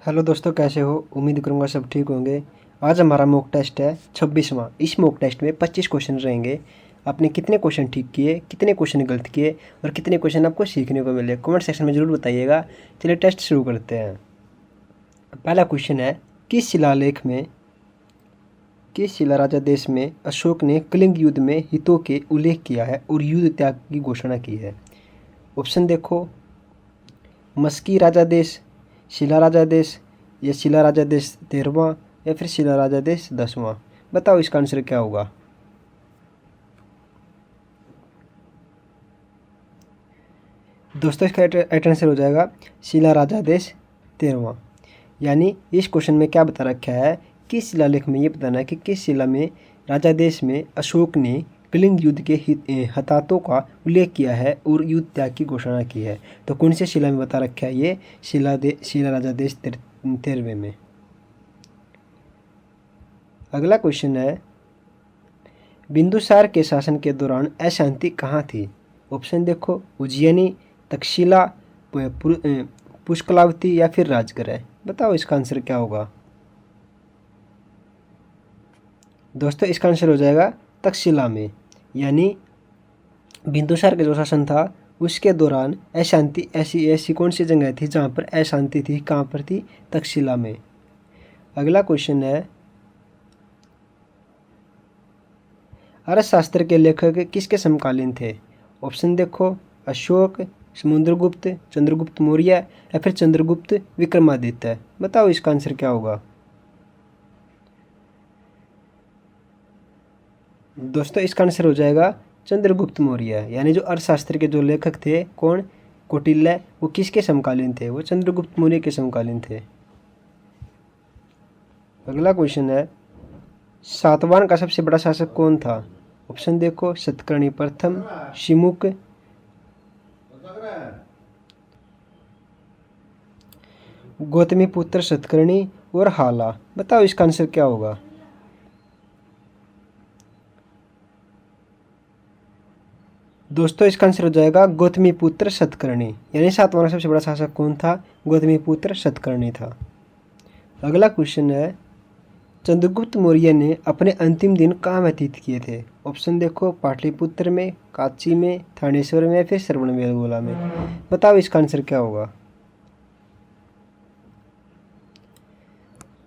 Hello दोस्तों, कैसे हो? उम्मीद करूंगा सब ठीक होंगे। आज हमारा मॉक टेस्ट है 26वां। इस मॉक टेस्ट में 25 क्वेश्चन रहेंगे। आपने कितने क्वेश्चन ठीक किए, कितने क्वेश्चन गलत किए और कितने क्वेश्चन आपको सीखने को मिले, कमेंट सेक्शन में ज़रूर बताइएगा। चलिए टेस्ट शुरू करते हैं। पहला क्वेश्चन है, किस शिलालेख में, किस शिला राजा देश में अशोक ने कलिंग युद्ध में हितों के उल्लेख किया है और युद्ध त्याग की घोषणा की है? ऑप्शन देखो, मस्की राजा देश, शिला राजा देश, या शिला राजा देश 13वां, या फिर शिला राजा देश 10वां। बताओ इसका आंसर क्या होगा। दोस्तों इसका राइट आंसर हो जाएगा शिला राजा देश 13वां। यानी इस क्वेश्चन में क्या बता रखा है, किस शिलालेख में ये बताना है कि किस शिला में राजा देश में अशोक ने कलिंग युद्ध के हताहतों का उल्लेख किया है और युद्ध त्याग की घोषणा की है। तो कौन से शिला में बता रखा है ये? शिला राजा देश 13वें में। अगला क्वेश्चन है, बिंदुसार के शासन के दौरान अशांति कहाँ थी? ऑप्शन देखो, उज्जैनी, तक्षशिला, पुष्कलावती, या फिर राजगृह। बताओ इसका आंसर क्या होगा। दोस्तों इसका आंसर हो जाएगा तक्षशिला में। यानी बिंदुसार का जो शासन था उसके दौरान अशांति, ऐसी ऐसी कौन सी जगह थी जहाँ पर अशांति थी? कहाँ पर थी? तक्षशिला में। अगला क्वेश्चन है, अर्थशास्त्र के लेखक किसके समकालीन थे? ऑप्शन देखो, अशोक, समुद्रगुप्त, चंद्रगुप्त मौर्य, या फिर चंद्रगुप्त विक्रमादित्य। बताओ इसका आंसर क्या होगा। दोस्तों इसका आंसर हो जाएगा चंद्रगुप्त मौर्य। यानी जो अर्थशास्त्र के जो लेखक थे, कौन? कौटिल्य, वो किसके समकालीन थे? वो चंद्रगुप्त मौर्य के समकालीन थे। अगला क्वेश्चन है, सातवाहन का सबसे बड़ा शासक कौन था? ऑप्शन देखो, सतकर्णी प्रथम, शिमुक, गौतमीपुत्र सतकर्णी और हाला। बताओ इसका आंसर क्या होगा। दोस्तों इसका आंसर हो जाएगा गौतमीपुत्र सतकर्णी। यानी सातवां सबसे बड़ा शासक कौन था? गौतमीपुत्र सतकर्णी था। अगला क्वेश्चन है, चंद्रगुप्त मौर्य ने अपने अंतिम दिन कहाँ व्यतीत किए थे? ऑप्शन देखो, पाटलिपुत्र में, कांची में, थानेश्वर में, या फिर श्रवणबेलगोला में। बताओ इसका आंसर क्या होगा।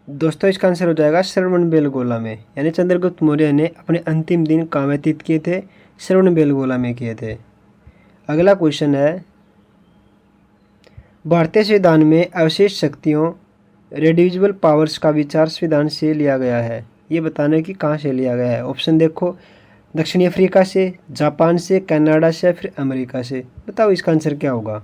दोस्तों इसका आंसर हो जाएगा श्रवणबेलगोला में। यानी चंद्रगुप्त मौर्य ने अपने अंतिम दिन कहाँ व्यतीत किए थे? श्रवणबेलगोला में किए थे। अगला क्वेश्चन है, भारतीय संविधान में अवशेष शक्तियों, रेड्यूसिबल पावर्स का विचार संविधान से लिया गया है। ये बताना कि कहाँ से लिया गया है। ऑप्शन देखो, दक्षिणी अफ्रीका से, जापान से, कनाडा से, या फिर अमेरिका से। बताओ इसका आंसर क्या होगा।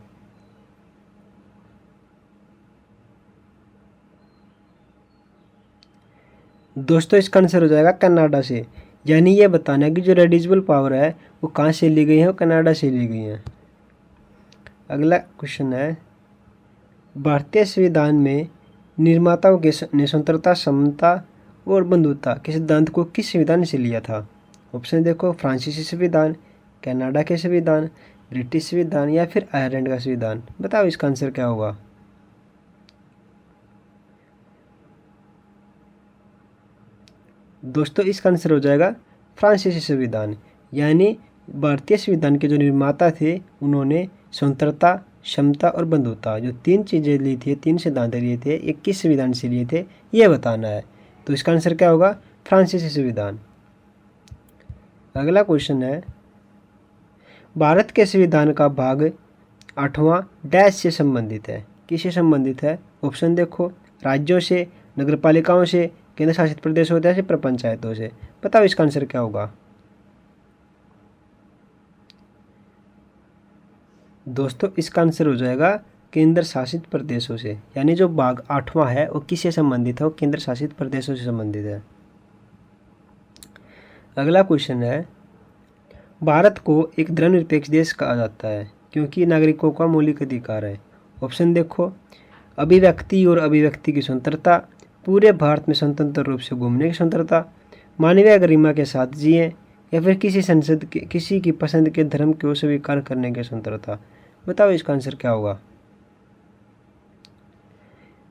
दोस्तों इसका आंसर हो जाएगा कनाडा से। यानी ये बताना कि जो रेड्यूसिबल पावर है वो कहाँ से ली गई है? वो कनाडा से ली गई है। अगला क्वेश्चन है, भारतीय संविधान में निर्माताओं के ने स्वतंत्रता, समता और बंधुता के सिद्धांत को किस संविधान से लिया था? ऑप्शन देखो, फ्रांसीसी संविधान, कनाडा के संविधान, ब्रिटिश संविधान, या फिर आयरलैंड का संविधान। बताओ इसका आंसर क्या होगा। दोस्तों इसका आंसर हो जाएगा फ्रांसीसी संविधान। यानी भारतीय संविधान के जो निर्माता थे उन्होंने स्वतंत्रता, क्षमता और बंधुता जो 3 चीज़ें ली थी, 3 सिद्धांत लिए थे, ये किस संविधान से लिए थे ये बताना है। तो इसका आंसर क्या होगा? फ्रांसीसी संविधान। अगला क्वेश्चन है, भारत के संविधान का भाग 8वां डैश से संबंधित है? किससे संबंधित है? ऑप्शन देखो, राज्यों से, नगरपालिकाओं से, केंद्र शासित प्रदेशों से, पर पंचायतों से। बताओ इसका आंसर क्या होगा। दोस्तों इसका आंसर हो जाएगा केंद्र शासित प्रदेशों से। यानी जो भाग 8वां है वो किससे संबंधित है? वो केंद्र शासित प्रदेशों से संबंधित है। अगला क्वेश्चन है, भारत को एक धर्मनिरपेक्ष देश कहा जाता है क्योंकि नागरिकों का मौलिक अधिकार है। ऑप्शन देखो, अभिव्यक्ति और अभिव्यक्ति की स्वतंत्रता, पूरे भारत में स्वतंत्र रूप से घूमने की स्वतंत्रता, मानवीय गरिमा के साथ जिए, या फिर किसी की पसंद के धर्म को स्वीकार करने की स्वतंत्रता। बताओ इसका आंसर क्या होगा।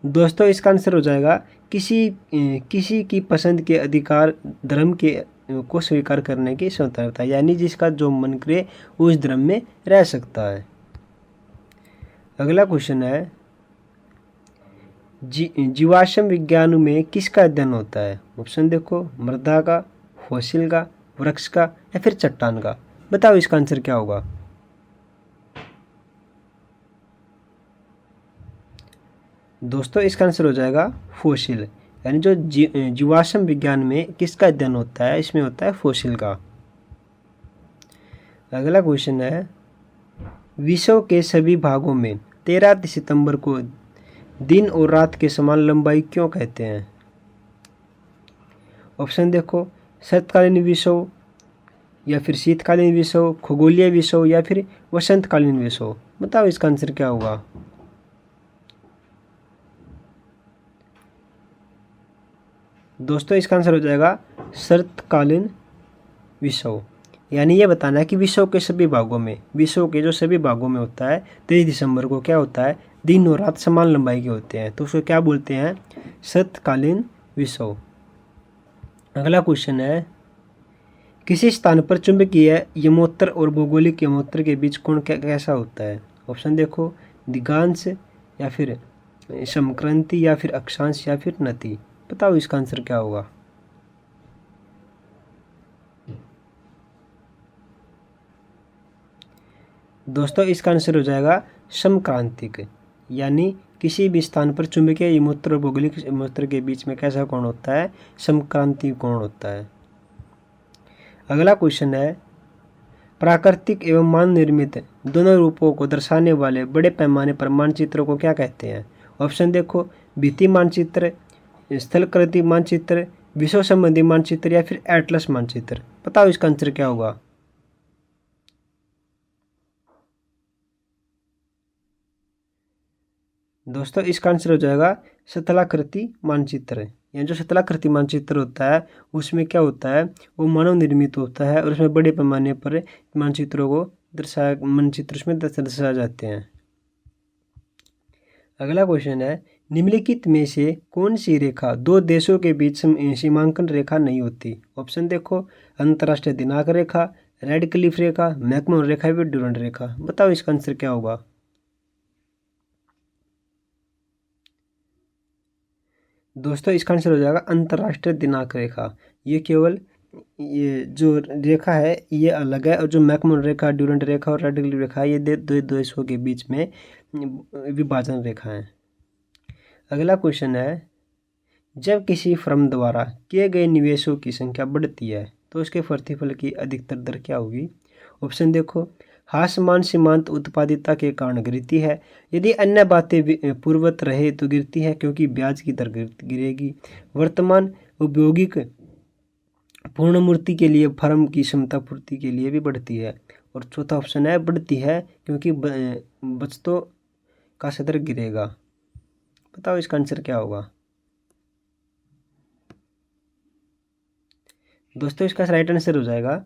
दोस्तों इसका आंसर हो जाएगा किसी की पसंद के अधिकार धर्म के को स्वीकार करने की स्वतंत्रता, यानी जिसका जो मन करे उस धर्म में रह सकता है। अगला क्वेश्चन है जीवाश्म विज्ञान में किसका अध्ययन होता है? ऑप्शन देखो, मृदा का, फॉसिल का, वृक्ष का या फिर चट्टान का। बताओ इसका आंसर क्या होगा। दोस्तों इसका आंसर हो जाएगा फॉसिल, यानी जो जीवाश्म विज्ञान में किसका अध्ययन होता है, इसमें होता है फॉसिल का। अगला क्वेश्चन है विश्व के सभी भागों में 13 सितंबर को दिन और रात के समान लंबाई क्यों कहते हैं? ऑप्शन देखो, शरतकालीन विषुव या फिर शीतकालीन विषुव, खगोलीय विषुव या फिर वसंतकालीन विषुव। बताओ इसका आंसर क्या होगा। दोस्तों इसका आंसर हो जाएगा शरतकालीन विषुव, यानी ये बताना है कि विश्व के सभी भागों में, विश्व के जो सभी भागों में होता है 23 दिसंबर को क्या होता है, दिन और रात समान लंबाई के होते हैं, तो उसको क्या बोलते हैं, शरतकालीन विषुव। अगला क्वेश्चन है किसी स्थान पर चुंबकीय यमोत्तर और भौगोलिक यमोत्तर के बीच कोण कैसा होता है? ऑप्शन देखो, दिगांश या फिर समक्रांति या फिर अक्षांश या फिर नति। बताओ इसका आंसर क्या होगा। दोस्तों इसका आंसर हो जाएगा समक्रांतिक, यानी किसी भी स्थान पर चुंबकीय यमोत्तर और भौगोलिक यमोत्तर के बीच में कैसा कोण होता है, समक्रांति कोण होता है। अगला क्वेश्चन है प्राकृतिक एवं मानव निर्मित दोनों रूपों को दर्शाने वाले बड़े पैमाने पर मानचित्रों को क्या कहते हैं? ऑप्शन देखो, भित्ति मानचित्र, स्थलाकृति मानचित्र, विश्व संबंधी मानचित्र या फिर एटलस मानचित्र। बताओ इसका आंसर क्या होगा। दोस्तों इसका आंसर हो जाएगा स्थलाकृति मानचित्र। यानी जो स्थलाकृति मानचित्र होता है उसमें क्या होता है, वो मानव निर्मित होता है और उसमें बड़े पैमाने पर मानचित्रों को मानचित्र उसमें दर्शाए जाते हैं। अगला क्वेश्चन है निम्नलिखित में से कौन सी रेखा दो देशों के बीच सीमांकन रेखा नहीं होती? ऑप्शन देखो, अंतर्राष्ट्रीय दिनांक रेखा, रेड क्लिफ रेखा, मैकमोहन रेखा या ड्यूरेंट रेखा। बताओ इसका आंसर क्या होगा। दोस्तों इसका आंसर हो जाएगा अंतर्राष्ट्रीय दिनांक रेखा। ये केवल ये जो रेखा है ये अलग है, और जो मैकमोहन रेखा, ड्यूरेंट रेखा और रेड क्लिफ रेखा ये दो देशों के बीच में विभाजन रेखा है। अगला क्वेश्चन है जब किसी फर्म द्वारा किए गए निवेशों की संख्या बढ़ती है तो उसके प्रतिफल की अधिकतर दर क्या होगी? ऑप्शन देखो, हासमान सीमांत उत्पादिता के कारण गिरती है, यदि अन्य बातें पूर्ववत रहे तो गिरती है क्योंकि ब्याज की दर गिरेगी, वर्तमान औद्योगिक पूर्णमूर्ति के लिए फर्म की क्षमता पूर्ति के लिए भी बढ़ती है, और चौथा ऑप्शन है बढ़ती है क्योंकि बचतों का सदर गिरेगा। बताओ इसका आंसर क्या होगा। दोस्तों इसका राइट आंसर हो जाएगा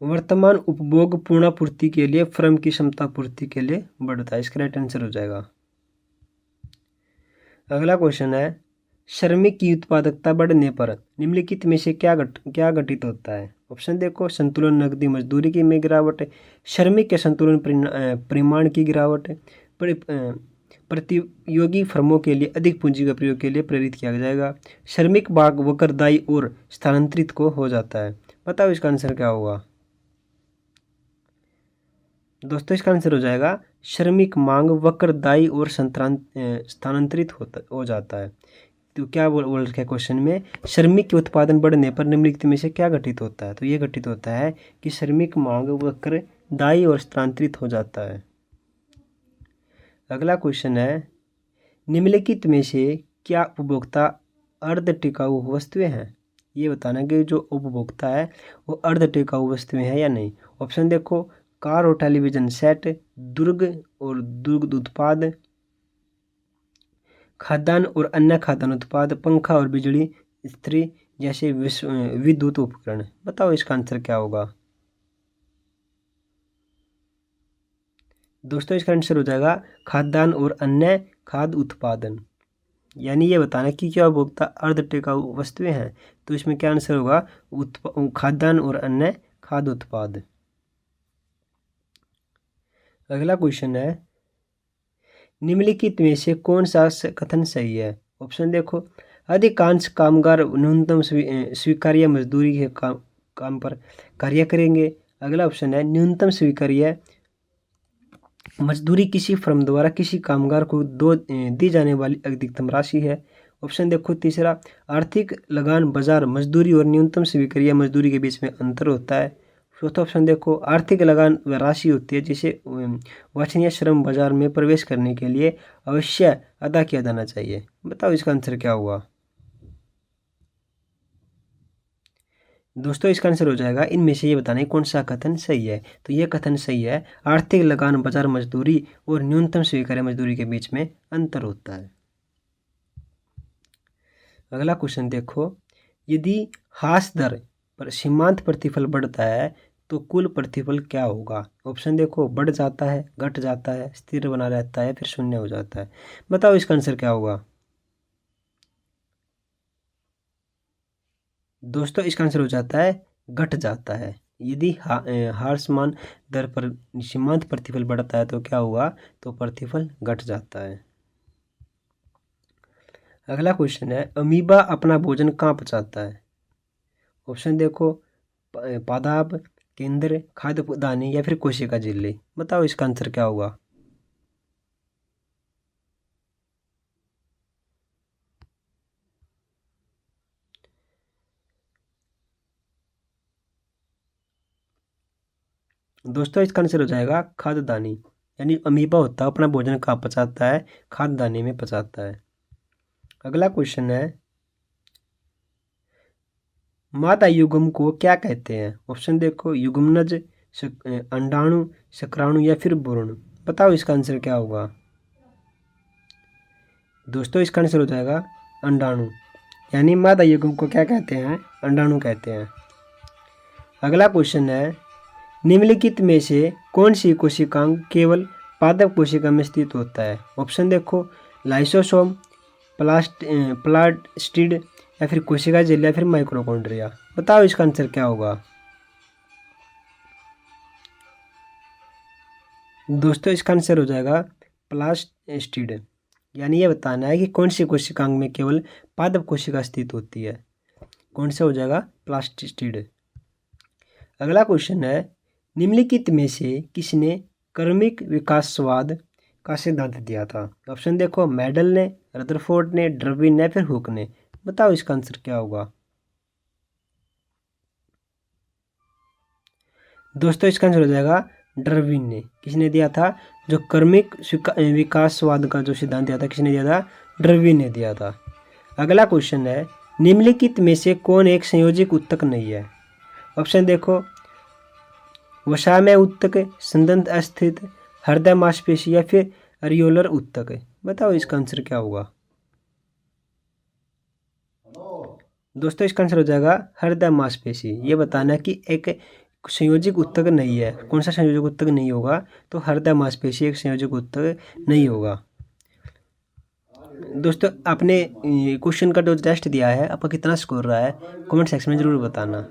वर्तमान उपभोग पूर्णापूर्ति के लिए फर्म की क्षमता पूर्ति के लिए बढ़ता है। इसका राइट आंसर हो जाएगा। अगला क्वेश्चन है श्रमिक की उत्पादकता बढ़ने पर निम्नलिखित में से क्या घटित होता है? ऑप्शन देखो, संतुलन नकदी मजदूरी की में गिरावट, श्रमिक के संतुलन परिमाण की गिरावट, प्रतियोगी फर्मों के लिए अधिक पूंजी का प्रयोग के लिए प्रेरित किया जाएगा, श्रमिक भाग वक्रदायी और स्थानांतरित को हो जाता है। बताओ इसका आंसर क्या होगा। दोस्तों इसका आंसर हो जाएगा श्रमिक मांग वक्रदायी और स्थानांतरित हो जाता है। तो क्या बोल रखा है क्वेश्चन में, श्रमिक के उत्पादन बढ़ने पर निम्नलिखित में से क्या घटित होता है? तो ये घटित होता है कि श्रमिक मांग वक्रदायी और स्थानांतरित हो जाता है। अगला क्वेश्चन है निम्नलिखित में से क्या उपभोक्ता अर्ध टिकाऊ वस्तुएं हैं? ये बताना कि जो उपभोक्ता है वो अर्ध टिकाऊ वस्तुएं हैं या नहीं। ऑप्शन देखो, कार और टेलीविजन सेट, दुग्ध उत्पाद, खाद्यान्न और अन्य खाद्यान्न उत्पाद, पंखा और बिजली इस्त्री जैसे विद्युत उपकरण। बताओ इसका आंसर क्या होगा। दोस्तों इसका आंसर हो जाएगा खाद्यान्न और अन्य खाद्य उत्पादन। यानी ये बताना कि क्या उपभोक्ता अर्ध टिकाऊ वस्तुएं हैं, तो इसमें क्या आंसर होगा, खाद्यान्न और अन्य खाद्य उत्पाद। अगला क्वेश्चन है, निम्नलिखित में से कौन सा कथन सही है। ऑप्शन देखो, अधिकांश कामगार न्यूनतम स्वीकार्य मजदूरी के काम पर कार्य करेंगे। अगला ऑप्शन है, न्यूनतम स्वीकार्य मजदूरी किसी फर्म द्वारा किसी कामगार को दी जाने वाली अधिकतम राशि है। ऑप्शन देखो तीसरा, आर्थिक लगान बाजार मजदूरी और न्यूनतम स्वीकार्य मजदूरी के बीच में अंतर होता है। चौथा ऑप्शन देखो, आर्थिक लगान वह राशि होती है जिसे वांछनीय श्रम बाजार में प्रवेश करने के लिए अवश्य अदा किया जाना चाहिए। बताओ इसका आंसर क्या हुआ। दोस्तों इसका आंसर हो जाएगा, इनमें से ये बताना है कौन सा कथन सही है। तो ये कथन सही है, आर्थिक लगान बाजार मजदूरी और न्यूनतम स्वीकार्य मजदूरी के बीच में अंतर होता है। अगला क्वेश्चन देखो, यदि ह्रास दर पर सीमांत प्रतिफल बढ़ता है तो कुल प्रतिफल क्या होगा। ऑप्शन देखो, बढ़ जाता है, घट जाता है, स्थिर बना रहता है, फिर शून्य हो जाता है। बताओ इसका आंसर क्या होगा। दोस्तों इसका आंसर हो जाता है, घट जाता है। यदि ह्रासमान दर पर सीमांत प्रतिफल बढ़ता है तो क्या हुआ, तो प्रतिफल घट जाता है। अगला क्वेश्चन है, अमीबा अपना भोजन कहाँ पचाता है। ऑप्शन देखो, पादाप, केंद्र, खाद्य दानी या फिर कोशिका झिल्ली। बताओ इसका आंसर क्या होगा। दोस्तों इसका आंसर हो जाएगा खाद्यदानी। यानी अमीबा होता है अपना भोजन कहाँ पचाता है, खाद्यदानी में पचाता है। अगला क्वेश्चन है, मादा युग्म को क्या कहते हैं। ऑप्शन देखो, युग्मनज, अंडाणु, शुक्राणु या फिर भ्रूण। बताओ इसका आंसर क्या होगा। दोस्तों इसका आंसर हो जाएगा अंडाणु। यानी मादा युग्म को क्या कहते हैं, अंडाणु कहते हैं। अगला क्वेश्चन है, निम्नलिखित में से कौन सी कोशिकांग केवल पादप कोशिका में स्थित होता है। ऑप्शन देखो, लाइसोसोम, प्लास्टिड या फिर कोशिका झिल्ली या फिर माइक्रोकॉन्ड्रिया। बताओ इसका आंसर क्या होगा। दोस्तों इसका आंसर हो जाएगा प्लास्टिड। यानी ये बताना है कि कौन सी कोशिकांग में केवल पादप कोशिका स्थित होती है। कौन सा हो जाएगा, प्लास्टिड। अगला क्वेश्चन है, निम्नलिखित में से किसने क्रमिक विकासवाद का सिद्धांत दिया था। ऑप्शन देखो, मेडल ने, रदरफोर्ड ने, डार्विन ने, फिर हुक ने। बताओ इसका आंसर क्या होगा। दोस्तों इसका आंसर हो जाएगा डार्विन ने। किसने दिया था, जो क्रमिक विकासवाद का जो सिद्धांत दिया था, किसने दिया था, डार्विन ने दिया था। अगला क्वेश्चन है, निम्नलिखित में से कौन एक संयोजित उत्तक नहीं है। ऑप्शन देखो, वसामय उत्तक, संदंत अस्थित, हृदय मांसपेशी या फिर अरियोलर उत्तक। बताओ इसका आंसर क्या होगा। दोस्तों इसका आंसर हो जाएगा हृदय मांसपेशी। ये बताना कि एक संयोजित उत्तक नहीं है। कौन सा संयोजित उत्तक नहीं होगा, तो हृदय मांसपेशी एक संयोजित उत्तक नहीं होगा। दोस्तों आपने क्वेश्चन का जो टेस्ट दिया है, आपका कितना स्कोर रहा है, कमेंट सेक्शन में ज़रूर बताना।